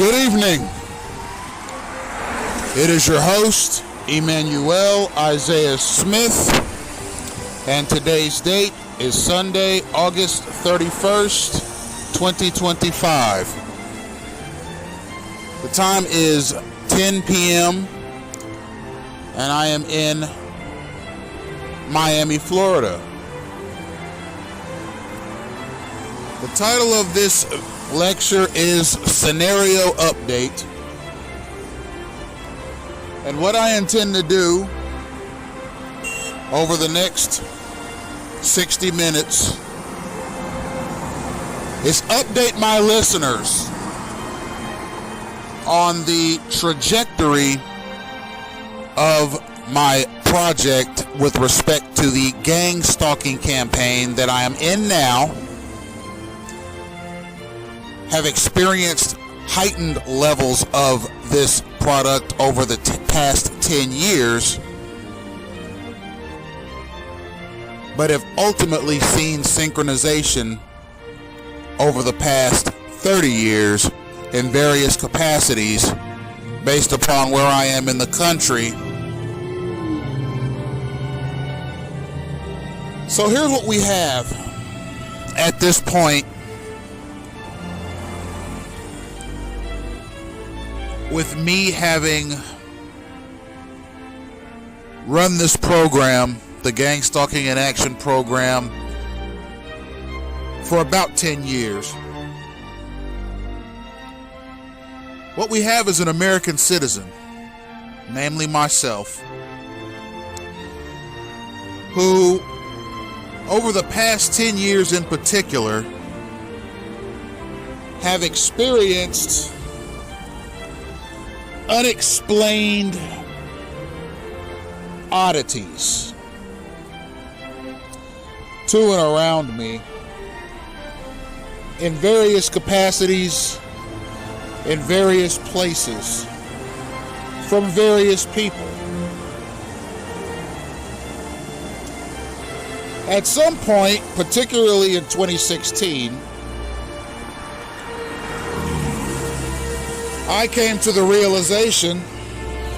Good evening. It is your host, Emmanuel Isaiah Smith, and today's date is Sunday, August 31st, 2025. The time is 10 p.m. and I am in Miami, Florida. The title of this lecture is Scenario Update. And what I intend to do over the next 60 minutes is update my listeners on the trajectory of my project with respect to the gang stalking campaign that I am in now. Have experienced heightened levels of this product over the past 10 years, but have ultimately seen synchronization over the past 30 years in various capacities based upon where I am in the country. So here's what we have at this point with me having run this program, the Gang Stalking in Action program, for about 10 years. What we have is an American citizen, namely myself, who, over the past 10 years in particular, have experienced unexplained oddities to and around me in various capacities, in various places, from various people. At some point, particularly in 2016, I came to the realization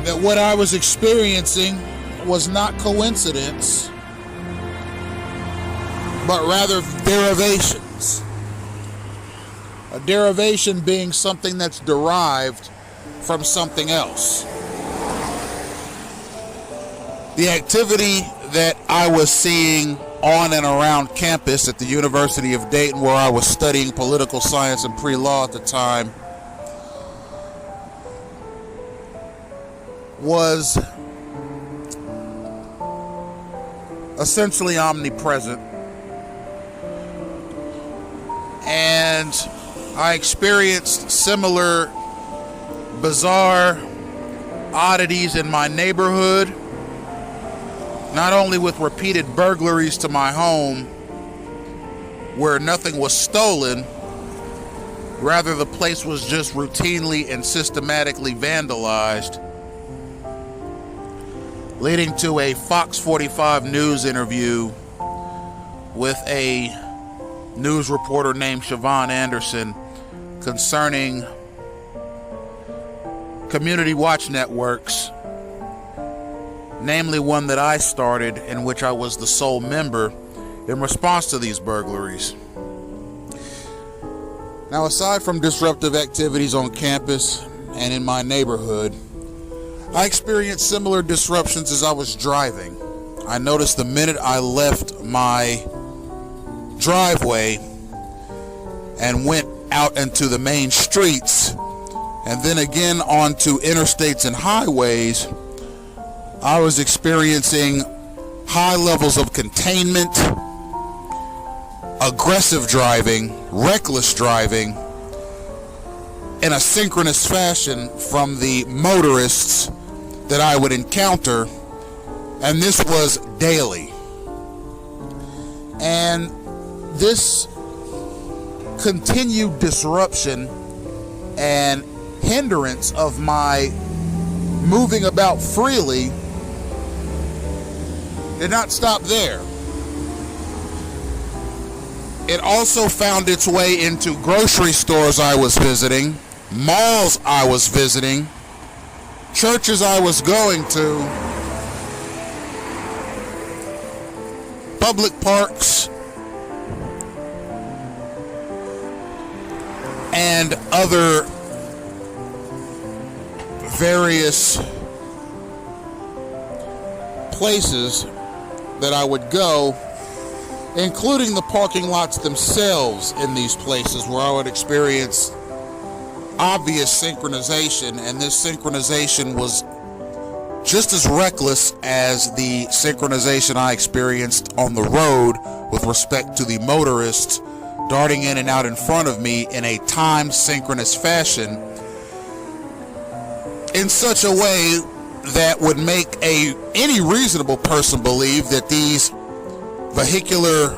that what I was experiencing was not coincidence, but rather derivations. A derivation being something that's derived from something else. The activity that I was seeing on and around campus at the University of Dayton, where I was studying political science and pre-law at the time, was essentially omnipresent, and I experienced similar bizarre oddities in my neighborhood, not only with repeated burglaries to my home where nothing was stolen, rather the place was just routinely and systematically vandalized, leading to a Fox 45 News interview with a news reporter named Siobhan Anderson concerning community watch networks, namely one that I started in which I was the sole member in response to these burglaries. Now, aside from disruptive activities on campus and in my neighborhood, I experienced similar disruptions as I was driving. I noticed the minute I left my driveway and went out into the main streets and then again onto interstates and highways, I was experiencing high levels of containment, aggressive driving, reckless driving in a synchronous fashion from the motorists that I would encounter, and this was daily. And this continued disruption and hindrance of my moving about freely did not stop there. It also found its way into grocery stores I was visiting, malls I was visiting, churches I was going to, public parks, and other various places that I would go, including the parking lots themselves in these places, where I would experience obvious synchronization, and this synchronization was just as reckless as the synchronization I experienced on the road with respect to the motorists darting in and out in front of me in a time synchronous fashion, in such a way that would make any reasonable person believe that these vehicular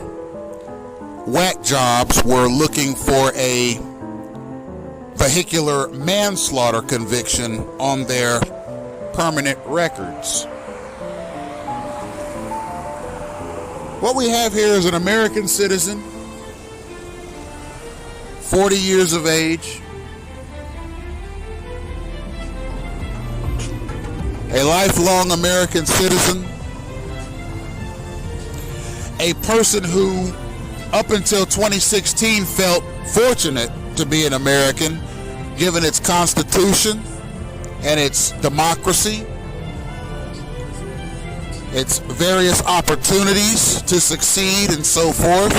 whack jobs were looking for a vehicular manslaughter conviction on their permanent records. What we have here is an American citizen, 40 years of age, a lifelong American citizen, a person who up until 2016 felt fortunate to be an American, given its constitution and its democracy, its various opportunities to succeed and so forth.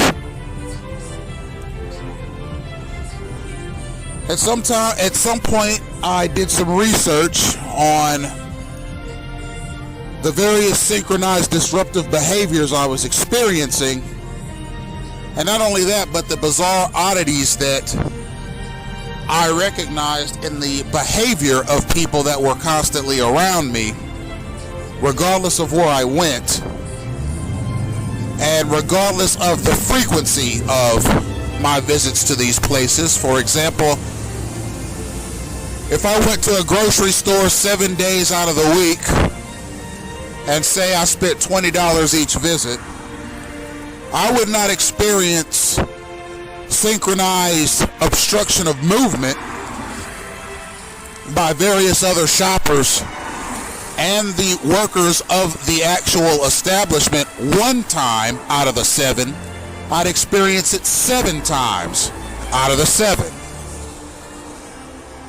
At some point, I did some research on the various synchronized disruptive behaviors I was experiencing, and not only that, but the bizarre oddities that I recognized in the behavior of people that were constantly around me, regardless of where I went, and regardless of the frequency of my visits to these places. For example, if I went to a grocery store 7 days out of the week, and say I spent $20 each visit, I would not experience synchronized obstruction of movement by various other shoppers and the workers of the actual establishment one time out of the 7. I'd experience it 7 times out of the 7.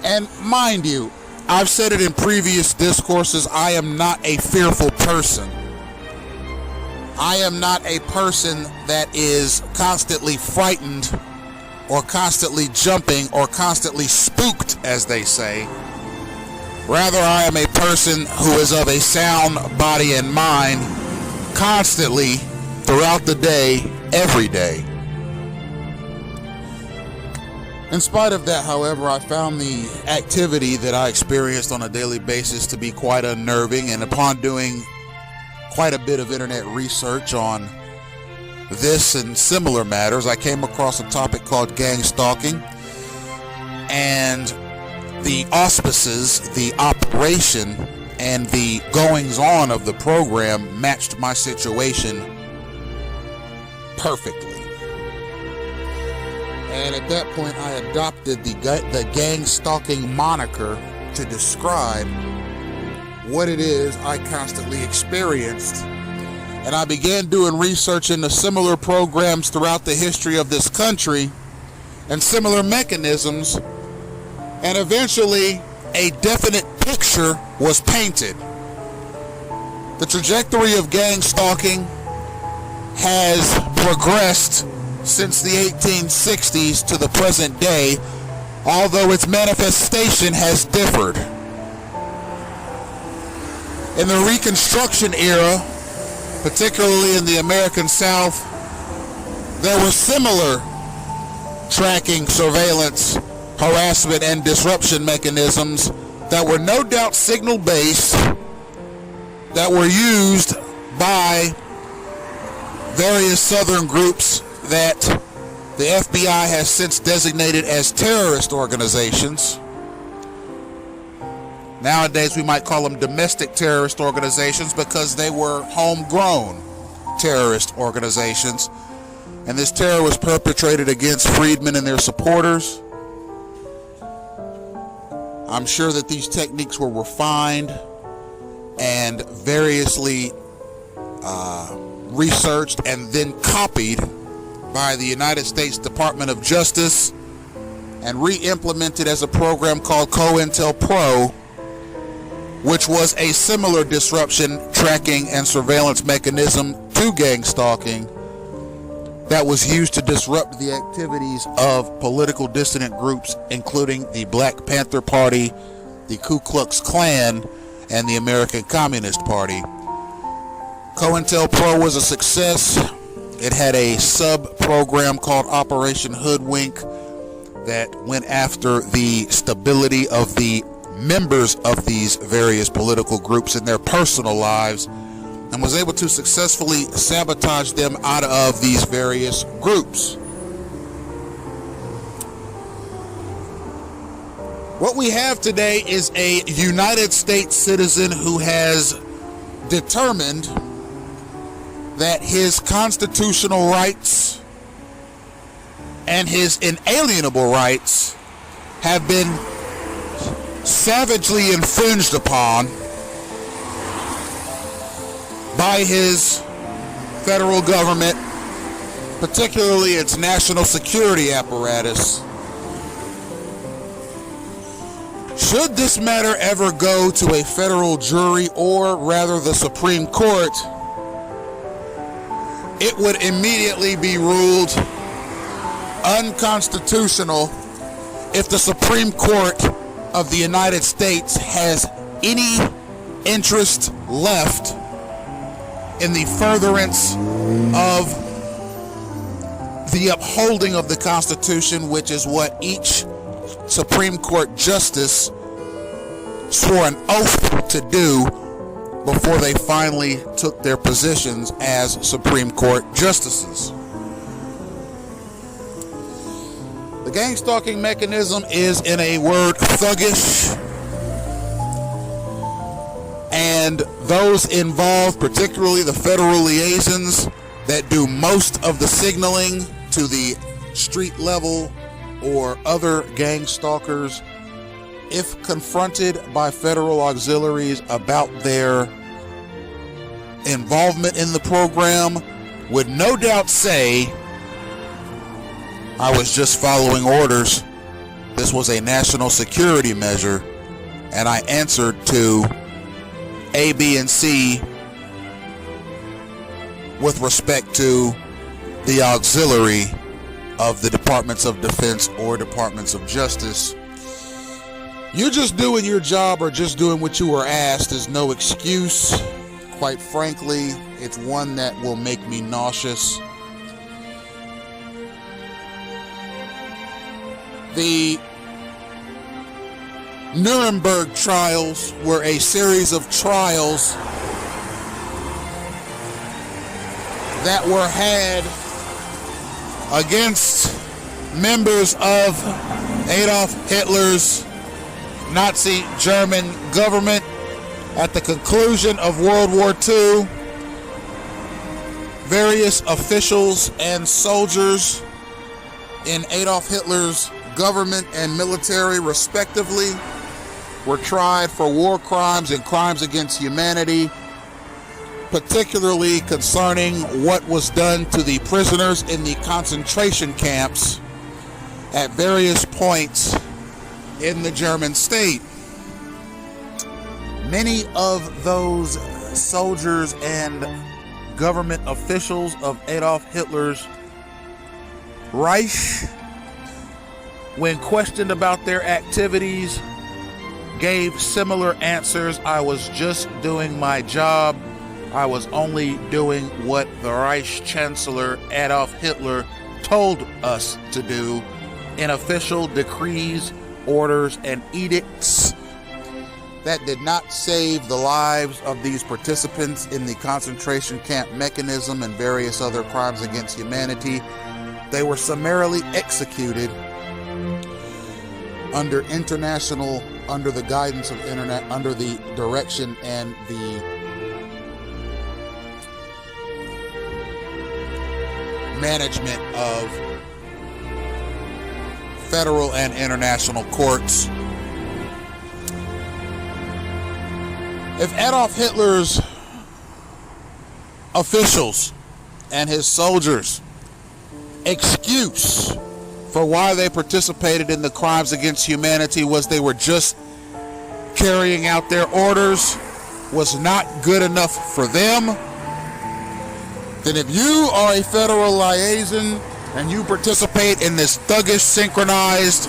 And mind you, I've said it in previous discourses, I am not a fearful person. I am not a person that is constantly frightened or constantly jumping or constantly spooked, as they say. Rather, I am a person who is of a sound body and mind constantly throughout the day, every day. In spite of that, however, I found the activity that I experienced on a daily basis to be quite unnerving, and upon doing quite a bit of internet research on this and similar matters, I came across a topic called gangstalking, and the auspices, the operation, and the goings-on of the program matched my situation perfectly. And at that point, I adopted the gang stalking moniker to describe what it is I constantly experienced. And I began doing research into similar programs throughout the history of this country and similar mechanisms. And eventually, a definite picture was painted. The trajectory of gang stalking has progressed since the 1860s to the present day, although its manifestation has differed. In the Reconstruction era, particularly in the American South, there were similar tracking, surveillance, harassment, and disruption mechanisms that were no doubt signal-based, that were used by various Southern groups that the FBI has since designated as terrorist organizations. Nowadays, we might call them domestic terrorist organizations because they were homegrown terrorist organizations. And this terror was perpetrated against freedmen and their supporters. I'm sure that these techniques were refined and variously researched and then copied by the United States Department of Justice and re-implemented as a program called COINTELPRO, which was a similar disruption, tracking, and surveillance mechanism to gang stalking that was used to disrupt the activities of political dissident groups, including the Black Panther Party, the Ku Klux Klan, and the American Communist Party. COINTELPRO was a success. It had a sub-program called Operation Hoodwink that went after the stability of the members of these various political groups in their personal lives, and was able to successfully sabotage them out of these various groups. What we have today is a United States citizen who has determined that his constitutional rights and his inalienable rights have been savagely infringed upon by his federal government, particularly its national security apparatus. Should this matter ever go to a federal jury, or rather the Supreme Court, it would immediately be ruled unconstitutional if the Supreme Court of the United States has any interest left in the furtherance of the upholding of the Constitution, which is what each Supreme Court justice swore an oath to do before they finally took their positions as Supreme Court justices. The gang stalking mechanism is, in a word, thuggish, and those involved, particularly the federal liaisons that do most of the signaling to the street level or other gang stalkers, if confronted by federal auxiliaries about their involvement in the program, would no doubt say, I was just following orders. This was a national security measure, and I answered to A, B, and C with respect to the auxiliary of the Departments of Defense or Departments of Justice. You just doing your job or just doing what you were asked is no excuse. Quite frankly, it's one that will make me nauseous. The Nuremberg trials were a series of trials that were had against members of Adolf Hitler's Nazi German government at the conclusion of World War II. Various officials and soldiers in Adolf Hitler's government and military, respectively, were tried for war crimes and crimes against humanity, particularly concerning what was done to the prisoners in the concentration camps at various points in the German state. Many of those soldiers and government officials of Adolf Hitler's Reich, when questioned about their activities, gave similar answers. I was just doing my job. I was only doing what the Reich Chancellor Adolf Hitler told us to do in official decrees, orders, and edicts that did not save the lives of these participants in the concentration camp mechanism and various other crimes against humanity. They were summarily executed under the guidance of under the direction and the management of federal and international courts If Adolf Hitler's officials and his soldiers' excuse for why they participated in the crimes against humanity was they were just carrying out their orders, was not good enough for them, then if you are a federal liaison and you participate in this thuggish synchronized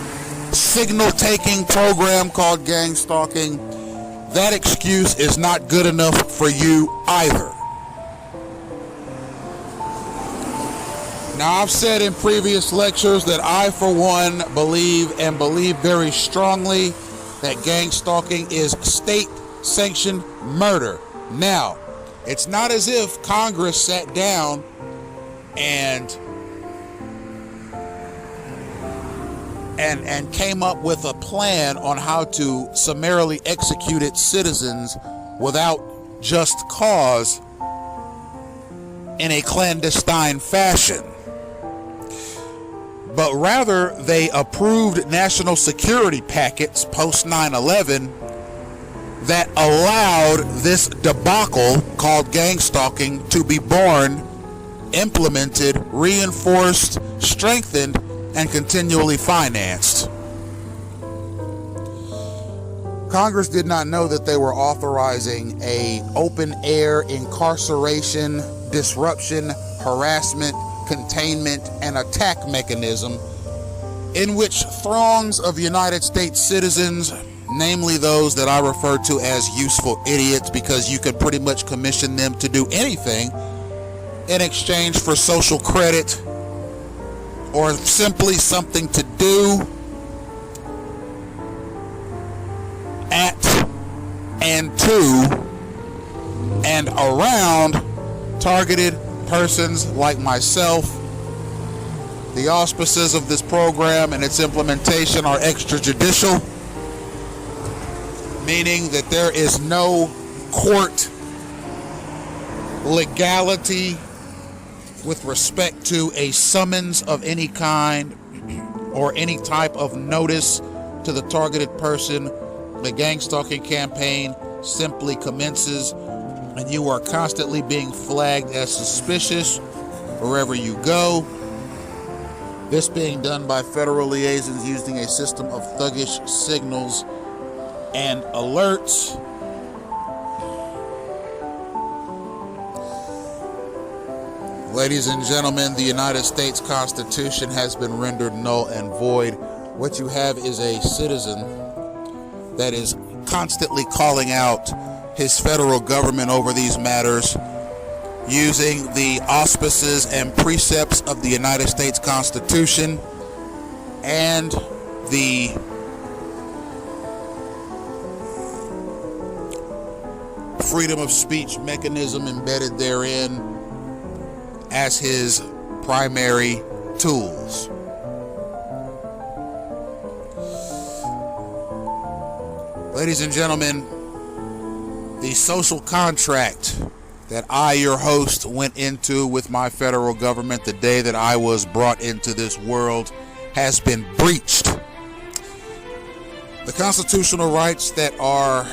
signal-taking program called Gangstalking, that excuse is not good enough for you either. Now, I've said in previous lectures that I, for one, believe very strongly that gangstalking is state-sanctioned murder. Now, it's not as if Congress sat down and came up with a plan on how to summarily execute its citizens without just cause in a clandestine fashion. But rather, they approved national security packets post 9/11 that allowed this debacle called gangstalking to be born, implemented, reinforced, strengthened, and continually financed. Congress did not know that they were authorizing a open-air incarceration, disruption, harassment, containment, and attack mechanism in which throngs of United States citizens, namely those that I refer to as useful idiots, because you could pretty much commission them to do anything in exchange for social credit or simply something to do at and to and around targeted persons like myself. The auspices of this program and its implementation are extrajudicial, meaning that there is no court legality with respect to a summons of any kind or any type of notice to the targeted person. The gangstalking campaign simply commences, and you are constantly being flagged as suspicious wherever you go. This being done by federal liaisons using a system of thuggish signals and alerts. Ladies and gentlemen, the United States Constitution has been rendered null and void. What you have is a citizen that is constantly calling out his federal government over these matters, using the auspices and precepts of the United States Constitution and the freedom of speech mechanism embedded therein as his primary tools. Ladies and gentlemen, the social contract that I, your host, went into with my federal government the day that I was brought into this world has been breached. The constitutional rights that are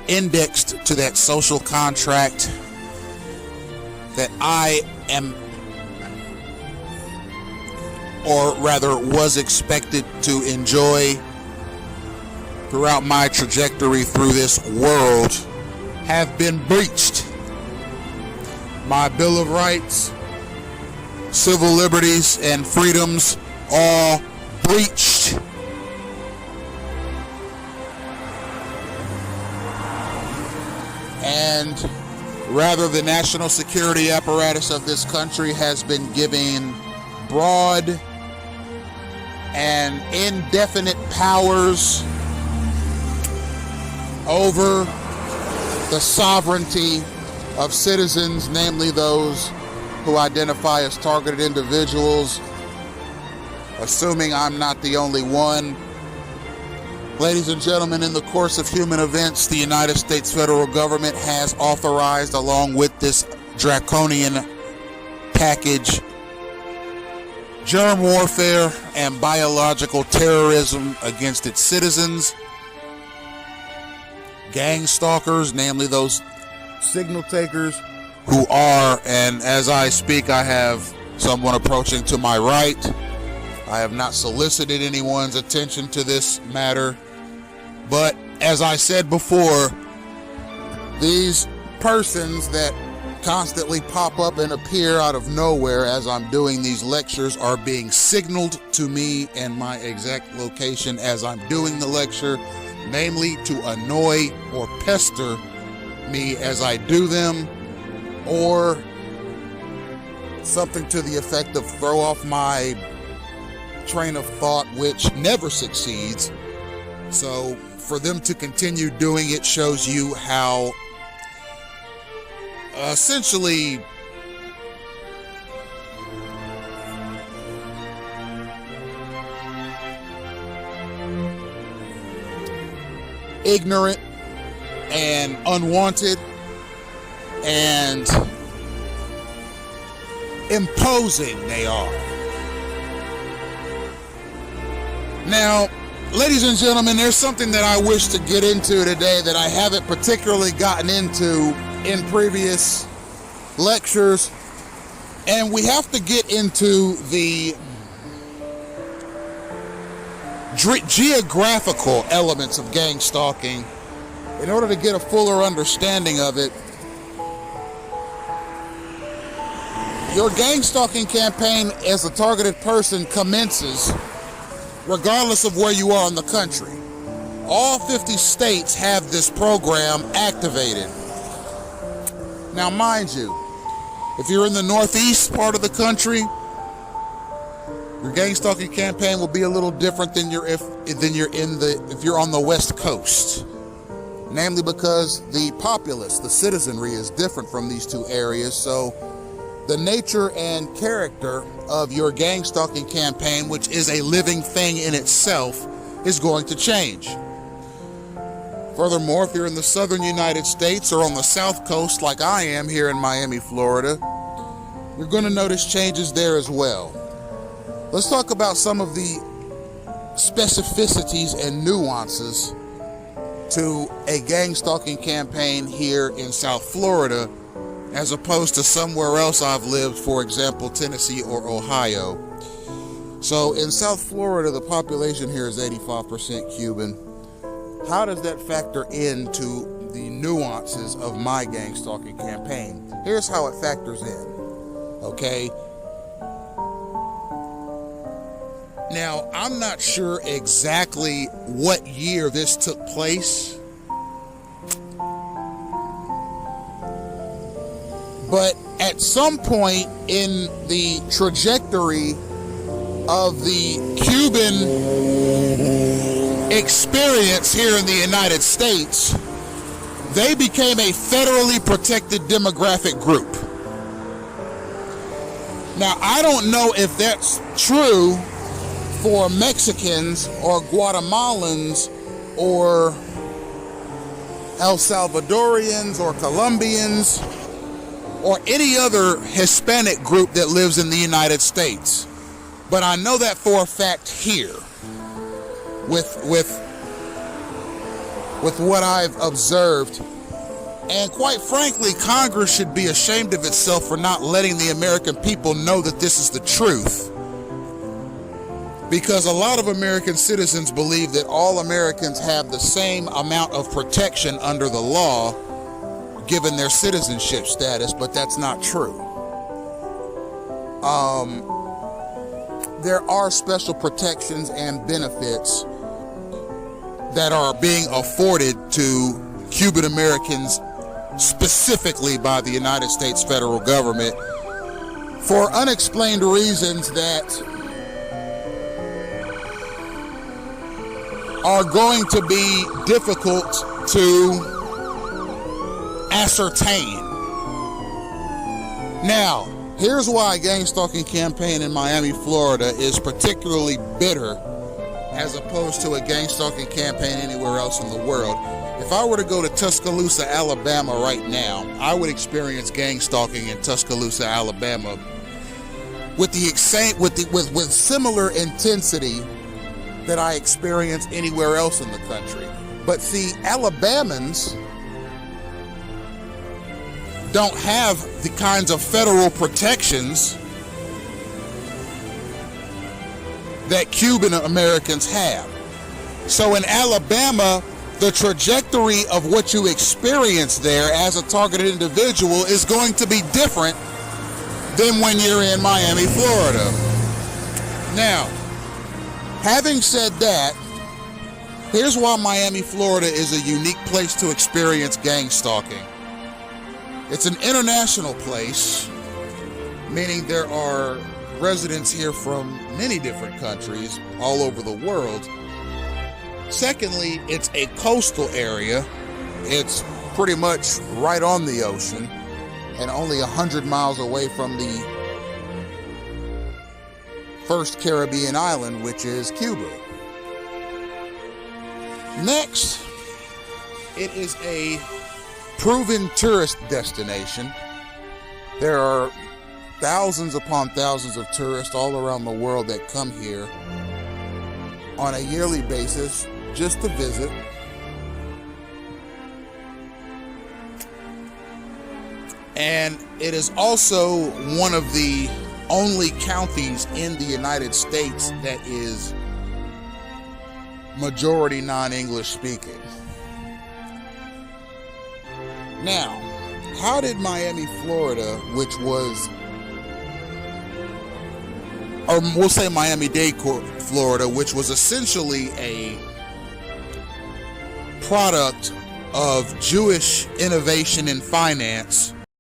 indexed to that social contract that I am, or rather was expected to enjoy throughout my trajectory through this world, have been breached. My Bill of Rights, civil liberties, and freedoms all breached. And rather, the national security apparatus of this country has been given broad and indefinite powers over the sovereignty of citizens, namely those who identify as targeted individuals, assuming I'm not the only one. Ladies and gentlemen, in the course of human events, the United States federal government has authorized, along with this draconian package, germ warfare and biological terrorism against its citizens. gang stalkers, namely those signal takers who are, and as I speak, I have someone approaching to my right. I have not solicited anyone's attention to this matter, but as I said before, these persons that constantly pop up and appear out of nowhere as I'm doing these lectures are being signaled to me and my exact location as I'm doing the lecture, namely to annoy or pester me as I do them, or something to the effect of throw off my train of thought, which never succeeds. So for them to continue doing it shows you how essentially ignorant and unwanted and imposing they are. Now, ladies and gentlemen, there's something that I wish to get into today that I haven't particularly gotten into in previous lectures, and we have to get into the geographical elements of gang stalking in order to get a fuller understanding of it. Your gang stalking campaign as a targeted person commences regardless of where you are in the country. All 50 states have this program activated. Now, mind you, if you're in the northeast part of the country, your gang stalking campaign will be a little different than if you're on the west coast. Namely because the populace, the citizenry, is different from these two areas, so the nature and character of your gang stalking campaign, which is a living thing in itself, is going to change. Furthermore, if you're in the southern United States or on the south coast like I am here in Miami, Florida, you're going to notice changes there as well. Let's talk about some of the specificities and nuances to a gang stalking campaign here in South Florida as opposed to somewhere else I've lived, for example, Tennessee or Ohio. So in South Florida, the population here is 85% Cuban. How does that factor into the nuances of my gang stalking campaign? Here's how it factors in, okay? Now, I'm not sure exactly what year this took place, but at some point in the trajectory of the Cuban experience here in the United States, they became a federally protected demographic group. Now, I don't know if that's true for Mexicans or Guatemalans or El Salvadorians or Colombians or any other Hispanic group that lives in the United States. But I know that for a fact here with what I've observed. And quite frankly, Congress should be ashamed of itself for not letting the American people know that this is the truth. Because a lot of American citizens believe that all Americans have the same amount of protection under the law given their citizenship status, but that's not true. There are special protections and benefits that are being afforded to Cuban Americans specifically by the United States federal government for unexplained reasons that are going to be difficult to ascertain. Now, here's why a gang stalking campaign in Miami, Florida is particularly bitter as opposed to a gang stalking campaign anywhere else in the world. If I were to go to Tuscaloosa, Alabama right now, I would experience gang stalking in Tuscaloosa, Alabama with similar intensity that I experience anywhere else in the country. But see, Alabamans don't have the kinds of federal protections that Cuban Americans have. So in Alabama, the trajectory of what you experience there as a targeted individual is going to be different than when you're in Miami, Florida. Now, having said that, here's why Miami, Florida is a unique place to experience gang stalking. It's an international place, meaning there are residents here from many different countries all over the world. Secondly, it's a coastal area. It's pretty much right on the ocean and only 100 miles away from the first Caribbean island, which is Cuba. Next, it is a proven tourist destination. There are thousands upon thousands of tourists all around the world that come here on a yearly basis just to visit. And it is also one of the only counties in the United States that is majority non-English speaking. Now, how did Miami, Florida, which was, or we'll say Miami-Dade, Florida, which was essentially a product of Jewish innovation in finance